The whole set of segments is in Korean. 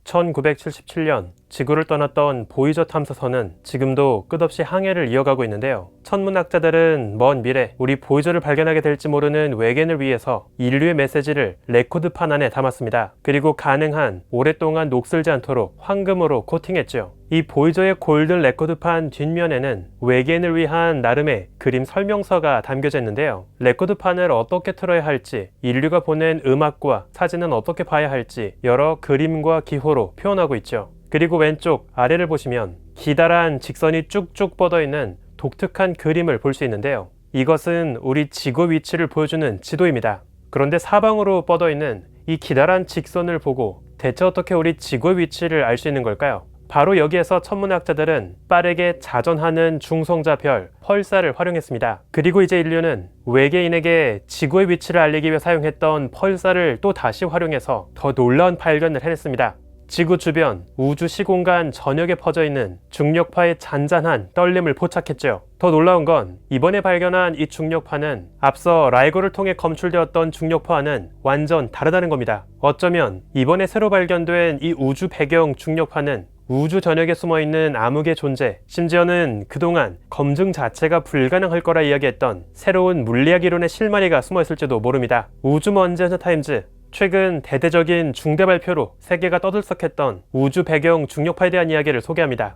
1977년 지구를 떠났던 보이저 탐사선은 지금도 끝없이 항해를 이어가고 있는데요. 천문학자들은 먼 미래 우리 보이저를 발견하게 될지 모르는 외계인을 위해서 인류의 메시지를 레코드판 안에 담았습니다. 그리고 가능한 오랫동안 녹슬지 않도록 황금으로 코팅했죠. 이 보이저의 골든 레코드판 뒷면에는 외계인을 위한 나름의 그림 설명서가 담겨져 있는데요. 레코드판을 어떻게 틀어야 할지, 인류가 보낸 음악과 사진은 어떻게 봐야 할지 여러 그림과 기호로 표현하고 있죠. 그리고 왼쪽 아래를 보시면 기다란 직선이 쭉쭉 뻗어있는 독특한 그림을 볼 수 있는데요. 이것은 우리 지구 위치를 보여주는 지도입니다. 그런데 사방으로 뻗어있는 이 기다란 직선을 보고 대체 어떻게 우리 지구의 위치를 알 수 있는 걸까요? 바로 여기에서 천문학자들은 빠르게 자전하는 중성자 별, 펄사를 활용했습니다. 그리고 이제 인류는 외계인에게 지구의 위치를 알리기 위해 사용했던 펄사를 또 다시 활용해서 더 놀라운 발견을 해냈습니다. 지구 주변 우주 시공간 전역에 퍼져있는 중력파의 잔잔한 떨림을 포착했죠. 더 놀라운 건 이번에 발견한 이 중력파는 앞서 라이거를 통해 검출되었던 중력파와는 완전 다르다는 겁니다. 어쩌면 이번에 새로 발견된 이 우주 배경 중력파는 우주 전역에 숨어있는 암흑의 존재, 심지어는 그동안 검증 자체가 불가능할 거라 이야기했던 새로운 물리학 이론의 실마리가 숨어있을지도 모릅니다. 우주먼지 현타임즈, 최근 대대적인 중대 발표로 세계가 떠들썩했던 우주 배경 중력파에 대한 이야기를 소개합니다.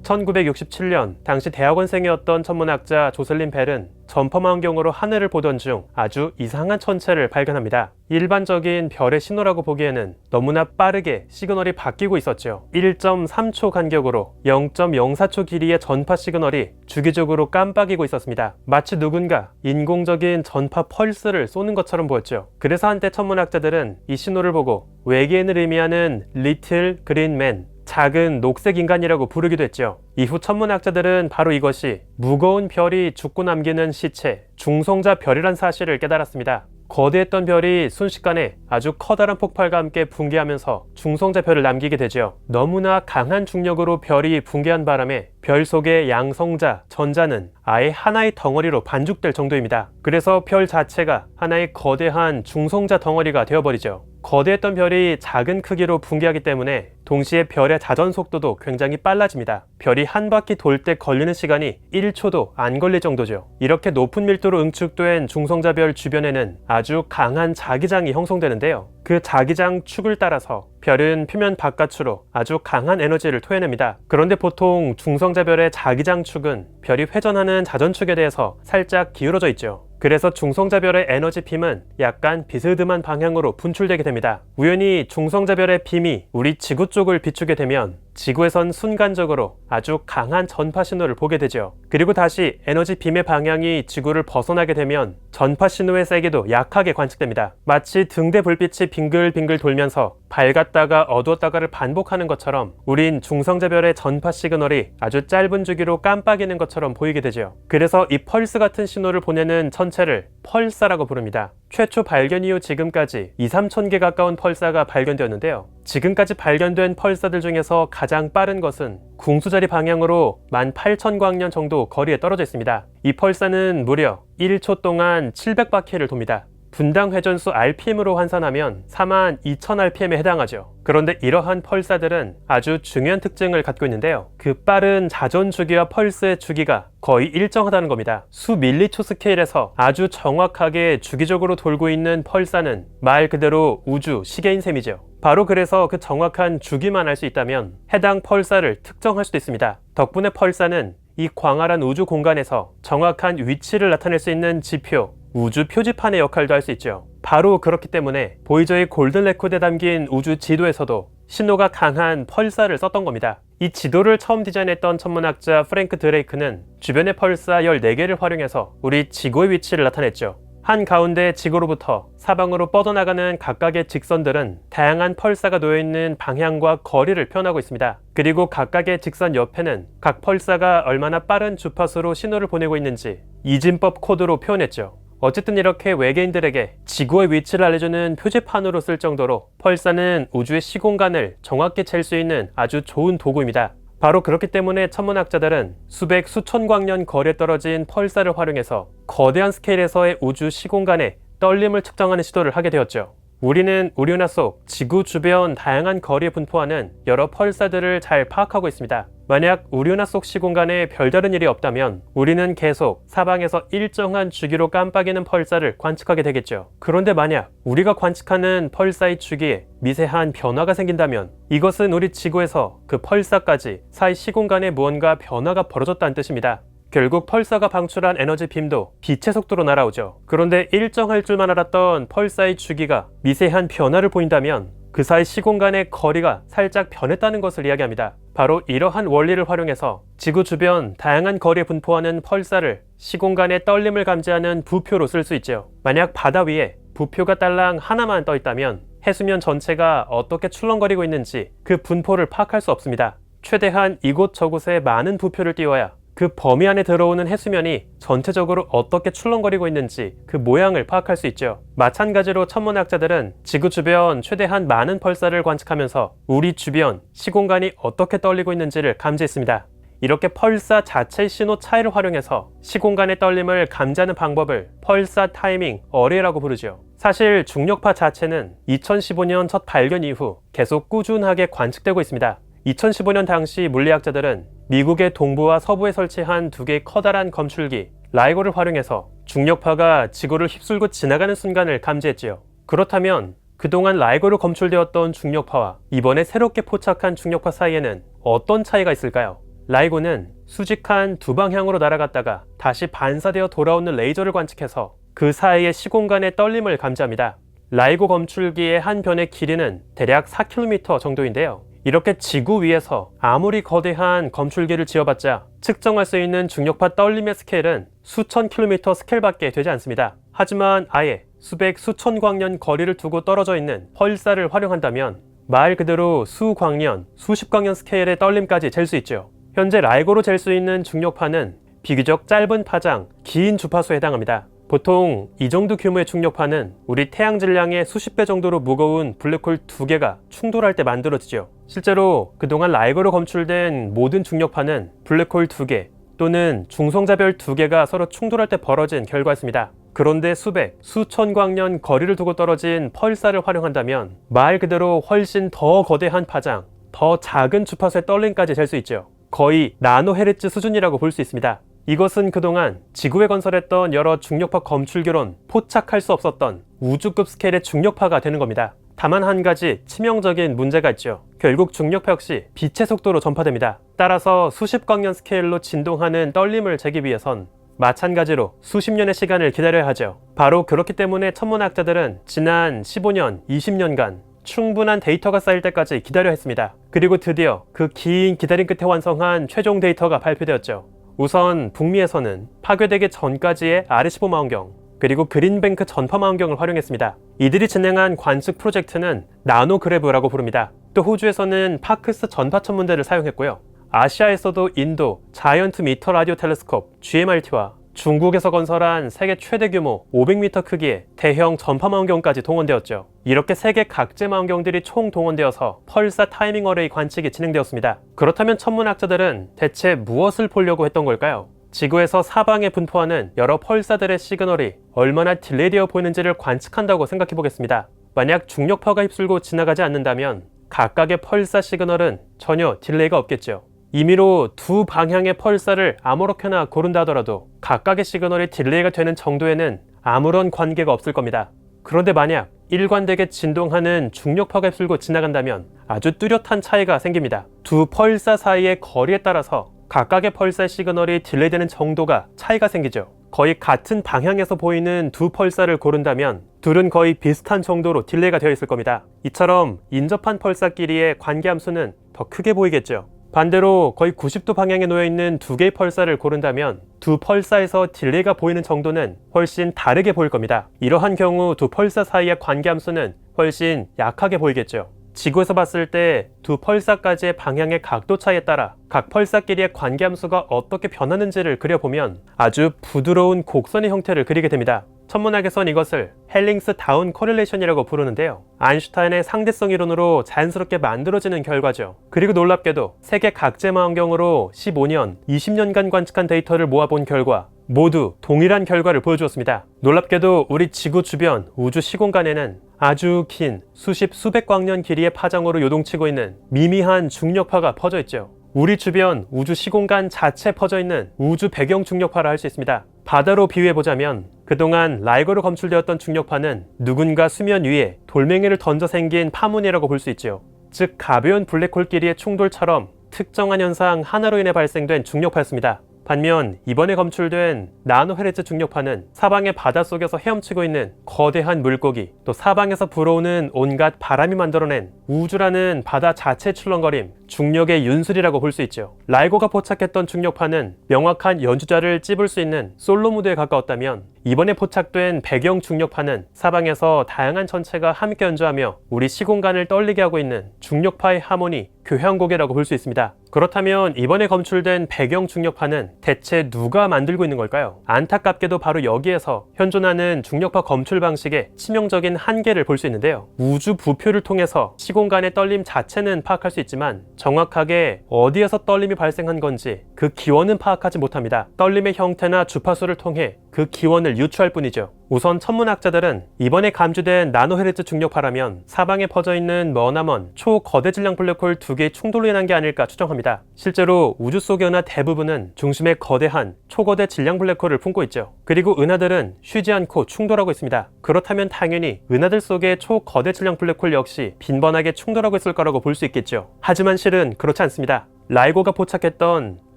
1967년 당시 대학원생이었던 천문학자 조슬린 벨은 전파망원경으로 하늘을 보던 중 아주 이상한 천체를 발견합니다. 일반적인 별의 신호라고 보기에는 너무나 빠르게 시그널이 바뀌고 있었죠. 1.3초 간격으로 0.04초 길이의 전파 시그널이 주기적으로 깜빡이고 있었습니다. 마치 누군가 인공적인 전파 펄스를 쏘는 것처럼 보였죠. 그래서 한때 천문학자들은 이 신호를 보고 외계인을 의미하는 리틀 그린맨, 작은 녹색 인간이라고 부르기도 했죠. 이후 천문학자들은 바로 이것이 무거운 별이 죽고 남기는 시체, 중성자 별이란 사실을 깨달았습니다. 거대했던 별이 순식간에 아주 커다란 폭발과 함께 붕괴하면서 중성자 별을 남기게 되죠. 너무나 강한 중력으로 별이 붕괴한 바람에 별 속의 양성자, 전자는 아예 하나의 덩어리로 반죽될 정도입니다. 그래서 별 자체가 하나의 거대한 중성자 덩어리가 되어버리죠. 거대했던 별이 작은 크기로 붕괴하기 때문에 동시에 별의 자전 속도도 굉장히 빨라집니다. 별이 한 바퀴 돌 때 걸리는 시간이 1초도 안 걸릴 정도죠. 이렇게 높은 밀도로 응축된 중성자별 주변에는 아주 강한 자기장이 형성되는데요. 그 자기장 축을 따라서 별은 표면 바깥으로 아주 강한 에너지를 토해냅니다. 그런데 보통 중성자별의 자기장 축은 별이 회전하는 자전축에 대해서 살짝 기울어져 있죠. 그래서 중성자별의 에너지 빔은 약간 비스듬한 방향으로 분출되게 됩니다. 우연히 중성자별의 빔이 우리 지구 쪽을 비추게 되면 지구에선 순간적으로 아주 강한 전파 신호를 보게 되죠. 그리고 다시 에너지 빔의 방향이 지구를 벗어나게 되면 전파 신호의 세기도 약하게 관측됩니다. 마치 등대 불빛이 빙글빙글 돌면서 밝았다가 어두웠다가를 반복하는 것처럼 우린 중성자별의 전파 시그널이 아주 짧은 주기로 깜빡이는 것처럼 보이게 되죠. 그래서 이 펄스 같은 신호를 보내는 천체를 펄사라고 부릅니다. 최초 발견 이후 지금까지 2~3천 개 가까운 펄사가 발견되었는데요. 지금까지 발견된 펄사들 중에서 가장 빠른 것은 궁수자리 방향으로 18,000광년 정도 거리에 떨어져 있습니다. 이 펄사는 무려 1초 동안 700바퀴를 돕니다. 분당 회전수 RPM으로 환산하면 42,000rpm에 해당하죠. 그런데 이러한 펄사들은 아주 중요한 특징을 갖고 있는데요. 그 빠른 자전 주기와 펄스의 주기가 거의 일정하다는 겁니다. 수 밀리초 스케일에서 아주 정확하게 주기적으로 돌고 있는 펄사는 말 그대로 우주 시계인 셈이죠. 바로 그래서 그 정확한 주기만 알 수 있다면 해당 펄사를 특정할 수도 있습니다. 덕분에 펄사는 이 광활한 우주 공간에서 정확한 위치를 나타낼 수 있는 지표, 우주 표지판의 역할도 할 수 있죠. 바로 그렇기 때문에 보이저의 골든 레코드에 담긴 우주 지도에서도 신호가 강한 펄사를 썼던 겁니다. 이 지도를 처음 디자인했던 천문학자 프랭크 드레이크는 주변의 펄사 14개를 활용해서 우리 지구의 위치를 나타냈죠. 한가운데 지구로부터 사방으로 뻗어나가는 각각의 직선들은 다양한 펄사가 놓여있는 방향과 거리를 표현하고 있습니다. 그리고 각각의 직선 옆에는 각 펄사가 얼마나 빠른 주파수로 신호를 보내고 있는지 이진법 코드로 표현했죠. 어쨌든 이렇게 외계인들에게 지구의 위치를 알려주는 표지판으로 쓸 정도로 펄사는 우주의 시공간을 정확히 잴 수 있는 아주 좋은 도구입니다. 바로 그렇기 때문에 천문학자들은 수백 수천 광년 거리에 떨어진 펄사를 활용해서 거대한 스케일에서의 우주 시공간의 떨림을 측정하는 시도를 하게 되었죠. 우리는 우리 은하 속 지구 주변 다양한 거리에 분포하는 여러 펄사들을 잘 파악하고 있습니다. 만약 우리 은하 속 시공간에 별다른 일이 없다면 우리는 계속 사방에서 일정한 주기로 깜빡이는 펄사를 관측하게 되겠죠. 그런데 만약 우리가 관측하는 펄사의 주기에 미세한 변화가 생긴다면 이것은 우리 지구에서 그 펄사까지 사이 시공간에 무언가 변화가 벌어졌다는 뜻입니다. 결국 펄사가 방출한 에너지 빔도 빛의 속도로 날아오죠. 그런데 일정할 줄만 알았던 펄사의 주기가 미세한 변화를 보인다면 그 사이 시공간의 거리가 살짝 변했다는 것을 이야기합니다. 바로 이러한 원리를 활용해서 지구 주변 다양한 거리에 분포하는 펄사를 시공간의 떨림을 감지하는 부표로 쓸 수 있죠. 만약 바다 위에 부표가 딸랑 하나만 떠 있다면 해수면 전체가 어떻게 출렁거리고 있는지 그 분포를 파악할 수 없습니다. 최대한 이곳저곳에 많은 부표를 띄워야 그 범위 안에 들어오는 해수면이 전체적으로 어떻게 출렁거리고 있는지 그 모양을 파악할 수 있죠. 마찬가지로 천문학자들은 지구 주변 최대한 많은 펄사를 관측하면서 우리 주변 시공간이 어떻게 떨리고 있는지를 감지했습니다. 이렇게 펄사 자체의 신호 차이를 활용해서 시공간의 떨림을 감지하는 방법을 펄사 타이밍 어레이라고 부르죠. 사실 중력파 자체는 2015년 첫 발견 이후 계속 꾸준하게 관측되고 있습니다. 2015년 당시 물리학자들은 미국의 동부와 서부에 설치한 두 개의 커다란 검출기 라이고를 활용해서 중력파가 지구를 휩쓸고 지나가는 순간을 감지했지요. 그렇다면 그동안 라이고로 검출되었던 중력파와 이번에 새롭게 포착한 중력파 사이에는 어떤 차이가 있을까요? 라이고는 수직한 두 방향으로 날아갔다가 다시 반사되어 돌아오는 레이저를 관측해서 그 사이의 시공간의 떨림을 감지합니다. 라이고 검출기의 한 변의 길이는 대략 4km 정도인데요. 이렇게 지구 위에서 아무리 거대한 검출기를 지어봤자 측정할 수 있는 중력파 떨림의 스케일은 수천 킬로미터 스케일밖에 되지 않습니다. 하지만 아예 수백 수천 광년 거리를 두고 떨어져 있는 펄사를 활용한다면 말 그대로 수광년, 수십 광년 스케일의 떨림까지 잴 수 있죠. 현재 라이고로 잴 수 있는 중력파는 비교적 짧은 파장, 긴 주파수에 해당합니다. 보통 이 정도 규모의 중력파는 우리 태양 질량의 수십 배 정도로 무거운 블랙홀 두 개가 충돌할 때 만들어지죠. 실제로 그동안 라이고로 검출된 모든 중력파는 블랙홀 두 개 또는 중성자별 두 개가 서로 충돌할 때 벌어진 결과였습니다. 그런데 수백, 수천 광년 거리를 두고 떨어진 펄사를 활용한다면 말 그대로 훨씬 더 거대한 파장, 더 작은 주파수의 떨림까지 잴 수 있죠. 거의 나노헤르츠 수준이라고 볼 수 있습니다. 이것은 그동안 지구에 건설했던 여러 중력파 검출기론 포착할 수 없었던 우주급 스케일의 중력파가 되는 겁니다. 다만 한 가지 치명적인 문제가 있죠. 결국 중력파 역시 빛의 속도로 전파됩니다. 따라서 수십 광년 스케일로 진동하는 떨림을 재기 위해선 마찬가지로 수십 년의 시간을 기다려야 하죠. 바로 그렇기 때문에 천문학자들은 지난 15년, 20년간 충분한 데이터가 쌓일 때까지 기다려야 했습니다. 그리고 드디어 그 긴 기다림 끝에 완성한 최종 데이터가 발표되었죠. 우선 북미에서는 파괴되기 전까지의 아레시보 망원경 그리고 그린뱅크 전파 망원경을 활용했습니다. 이들이 진행한 관측 프로젝트는 나노그래브라고 부릅니다. 또 호주에서는 파크스 전파 천문대를 사용했고요. 아시아에서도 인도 자이언트 미터 라디오 텔레스콥 GMRT와 중국에서 건설한 세계 최대 규모 500m 크기의 대형 전파 망원경까지 동원되었죠. 이렇게 세계 각재 망원경들이 총 동원되어서 펄사 타이밍 어레이 관측이 진행되었습니다. 그렇다면 천문학자들은 대체 무엇을 보려고 했던 걸까요? 지구에서 사방에 분포하는 여러 펄사들의 시그널이 얼마나 딜레이되어 보이는지를 관측한다고 생각해 보겠습니다. 만약 중력파가 휩쓸고 지나가지 않는다면 각각의 펄사 시그널은 전혀 딜레이가 없겠죠. 임의로 두 방향의 펄사를 아무렇게나 고른다 하더라도 각각의 시그널이 딜레이가 되는 정도에는 아무런 관계가 없을 겁니다. 그런데 만약 일관되게 진동하는 중력파가 휩쓸고 지나간다면 아주 뚜렷한 차이가 생깁니다. 두 펄사 사이의 거리에 따라서 각각의 펄사의 시그널이 딜레이되는 정도가 차이가 생기죠. 거의 같은 방향에서 보이는 두 펄사를 고른다면 둘은 거의 비슷한 정도로 딜레이가 되어 있을 겁니다. 이처럼 인접한 펄사끼리의 관계함수는 더 크게 보이겠죠. 반대로 거의 90도 방향에 놓여있는 두 개의 펄사를 고른다면 두 펄사에서 딜레이가 보이는 정도는 훨씬 다르게 보일 겁니다. 이러한 경우 두 펄사 사이의 관계함수는 훨씬 약하게 보이겠죠. 지구에서 봤을 때 두 펄사까지의 방향의 각도 차이에 따라 각 펄사끼리의 관계함수가 어떻게 변하는지를 그려보면 아주 부드러운 곡선의 형태를 그리게 됩니다. 천문학에선 이것을 헬링스 다운 코릴레이션이라고 부르는데요. 아인슈타인의 상대성 이론으로 자연스럽게 만들어지는 결과죠. 그리고 놀랍게도 세계 각재 망원경으로 15년, 20년간 관측한 데이터를 모아본 결과 모두 동일한 결과를 보여주었습니다. 놀랍게도 우리 지구 주변 우주 시공간에는 아주 긴 수십 수백 광년 길이의 파장으로 요동치고 있는 미미한 중력파가 퍼져 있죠. 우리 주변 우주 시공간 자체에 퍼져 있는 우주 배경 중력파라 할 수 있습니다. 바다로 비유해보자면 그동안 라이거로 검출되었던 중력파는 누군가 수면 위에 돌멩이를 던져 생긴 파문이라고 볼 수 있죠. 즉 가벼운 블랙홀끼리의 충돌처럼 특정한 현상 하나로 인해 발생된 중력파였습니다. 반면 이번에 검출된 나노헤르츠 중력파는 사방의 바닷속에서 헤엄치고 있는 거대한 물고기, 또 사방에서 불어오는 온갖 바람이 만들어낸 우주라는 바다 자체의 출렁거림, 중력의 윤술이라고 볼 수 있죠. 라이거가 포착했던 중력파는 명확한 연주자를 찝을 수 있는 솔로 무드에 가까웠다면 이번에 포착된 배경 중력파는 사방에서 다양한 천체가 함께 연주하며 우리 시공간을 떨리게 하고 있는 중력파의 하모니, 교향곡이라고 볼 수 있습니다. 그렇다면 이번에 검출된 배경 중력파는 대체 누가 만들고 있는 걸까요? 안타깝게도 바로 여기에서 현존하는 중력파 검출 방식의 치명적인 한계를 볼 수 있는데요. 우주 부표를 통해서 시공간의 떨림 자체는 파악할 수 있지만 정확하게 어디에서 떨림이 발생한 건지 그 기원은 파악하지 못합니다. 떨림의 형태나 주파수를 통해 그 기원을 유추할 뿐이죠. 우선 천문학자들은 이번에 감지된 나노헤르츠 중력파라면 사방에 퍼져 있는 머나먼 초거대 질량 블랙홀 두 개의 충돌로 인한 게 아닐까 추정합니다. 실제로 우주 속의 은하 대부분은 중심에 거대한 초거대 질량 블랙홀을 품고 있죠. 그리고 은하들은 쉬지 않고 충돌하고 있습니다. 그렇다면 당연히 은하들 속의 초거대 질량 블랙홀 역시 빈번하게 충돌하고 있을 거라고 볼 수 있겠죠. 하지만 실은 그렇지 않습니다. 라이거가 포착했던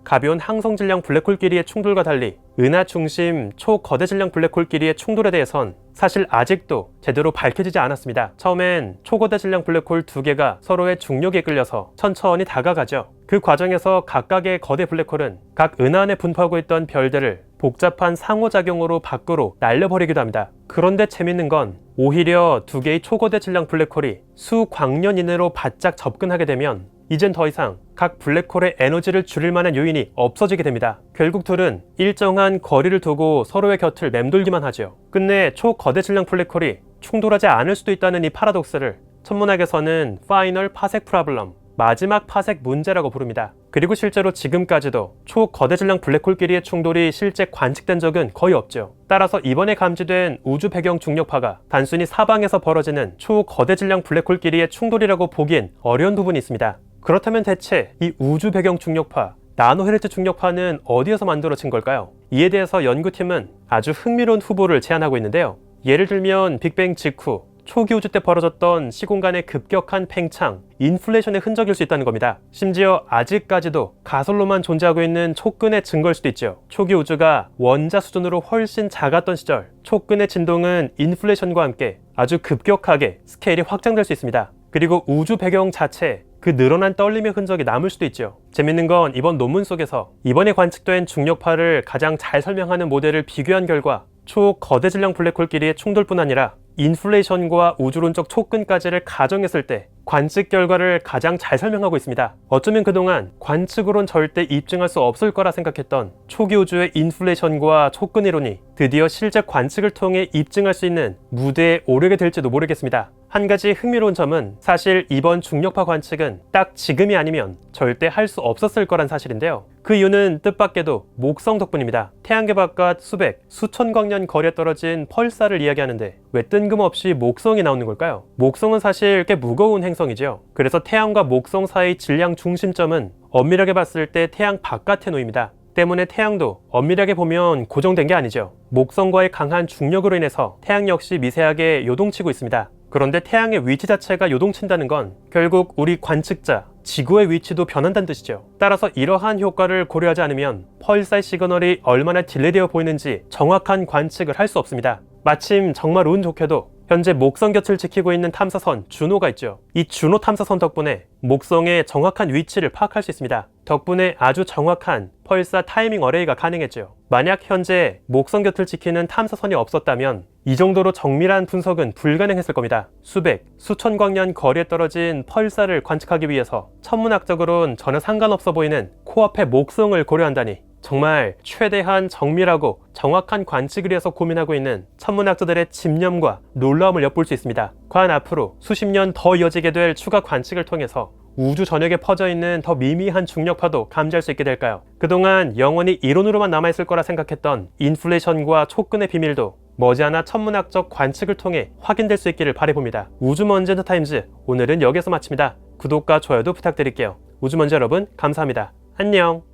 가벼운 항성 질량 블랙홀끼리의 충돌과 달리 은하 중심 초거대 질량 블랙홀끼리의 충돌에 대해선 사실 아직도 제대로 밝혀지지 않았습니다. 처음엔 초거대 질량 블랙홀 두 개가 서로의 중력에 끌려서 천천히 다가가죠. 그 과정에서 각각의 거대 블랙홀은 각 은하 안에 분포하고 있던 별들을 복잡한 상호작용으로 밖으로 날려버리기도 합니다. 그런데 재밌는 건 오히려 두 개의 초거대 질량 블랙홀이 수광년 이내로 바짝 접근하게 되면 이젠 더 이상 각 블랙홀의 에너지를 줄일 만한 요인이 없어지게 됩니다. 결국 둘은 일정한 거리를 두고 서로의 곁을 맴돌기만 하죠. 끝내 초거대 질량 블랙홀이 충돌하지 않을 수도 있다는 이 파라독스를 천문학에서는 파이널 파색 프로블럼, 마지막 파색 문제라고 부릅니다. 그리고 실제로 지금까지도 초거대 질량 블랙홀끼리의 충돌이 실제 관측된 적은 거의 없죠. 따라서 이번에 감지된 우주 배경 중력파가 단순히 사방에서 벌어지는 초거대 질량 블랙홀끼리의 충돌이라고 보기엔 어려운 부분이 있습니다. 그렇다면 대체 이 우주 배경 중력파, 나노헤르츠 중력파는 어디에서 만들어진 걸까요? 이에 대해서 연구팀은 아주 흥미로운 후보를 제안하고 있는데요. 예를 들면 빅뱅 직후 초기 우주 때 벌어졌던 시공간의 급격한 팽창, 인플레이션의 흔적일 수 있다는 겁니다. 심지어 아직까지도 가설로만 존재하고 있는 촉근의 증거일 수도 있죠. 초기 우주가 원자 수준으로 훨씬 작았던 시절, 촉근의 진동은 인플레이션과 함께 아주 급격하게 스케일이 확장될 수 있습니다. 그리고 우주 배경 자체에 그 늘어난 떨림의 흔적이 남을 수도 있죠. 재밌는 건 이번 논문 속에서 이번에 관측된 중력파를 가장 잘 설명하는 모델을 비교한 결과 초거대 질량 블랙홀끼리의 충돌뿐 아니라 인플레이션과 우주론적 촉근까지를 가정했을 때 관측 결과를 가장 잘 설명하고 있습니다. 어쩌면 그동안 관측으론 절대 입증할 수 없을 거라 생각했던 초기 우주의 인플레이션과 촉근 이론이 드디어 실제 관측을 통해 입증할 수 있는 무대에 오르게 될지도 모르겠습니다. 한 가지 흥미로운 점은 사실 이번 중력파 관측은 딱 지금이 아니면 절대 할 수 없었을 거란 사실인데요. 그 이유는 뜻밖에도 목성 덕분입니다. 태양계 바깥 수백, 수천 광년 거리에 떨어진 펄사를 이야기하는데 왜 뜬금없이 목성이 나오는 걸까요? 목성은 사실 꽤 무거운 행성이죠. 그래서 태양과 목성 사이 질량 중심점은 엄밀하게 봤을 때 태양 바깥에 놓입니다. 때문에 태양도 엄밀하게 보면 고정된 게 아니죠. 목성과의 강한 중력으로 인해서 태양 역시 미세하게 요동치고 있습니다. 그런데 태양의 위치 자체가 요동친다는 건 결국 우리 관측자, 지구의 위치도 변한다는 뜻이죠. 따라서 이러한 효과를 고려하지 않으면 펄사의 시그널이 얼마나 딜레이되어 보이는지 정확한 관측을 할 수 없습니다. 마침 정말 운 좋게도 현재 목성 곁을 지키고 있는 탐사선 주노가 있죠. 이 주노 탐사선 덕분에 목성의 정확한 위치를 파악할 수 있습니다. 덕분에 아주 정확한 펄사 타이밍 어레이가 가능했죠. 만약 현재 목성 곁을 지키는 탐사선이 없었다면 이 정도로 정밀한 분석은 불가능했을 겁니다. 수백, 수천 광년 거리에 떨어진 펄사를 관측하기 위해서 천문학적으로는 전혀 상관없어 보이는 코앞의 목성을 고려한다니 정말 최대한 정밀하고 정확한 관측을 위해서 고민하고 있는 천문학자들의 집념과 놀라움을 엿볼 수 있습니다. 과연 앞으로 수십 년 더 이어지게 될 추가 관측을 통해서 우주 전역에 퍼져 있는 더 미미한 중력파도 감지할 수 있게 될까요? 그동안 영원히 이론으로만 남아있을 거라 생각했던 인플레이션과 촉근의 비밀도 머지않아 천문학적 관측을 통해 확인될 수 있기를 바라봅니다. 우주먼지 엔터타임즈, 오늘은 여기서 마칩니다. 구독과 좋아요도 부탁드릴게요. 우주먼지 여러분, 감사합니다. 안녕.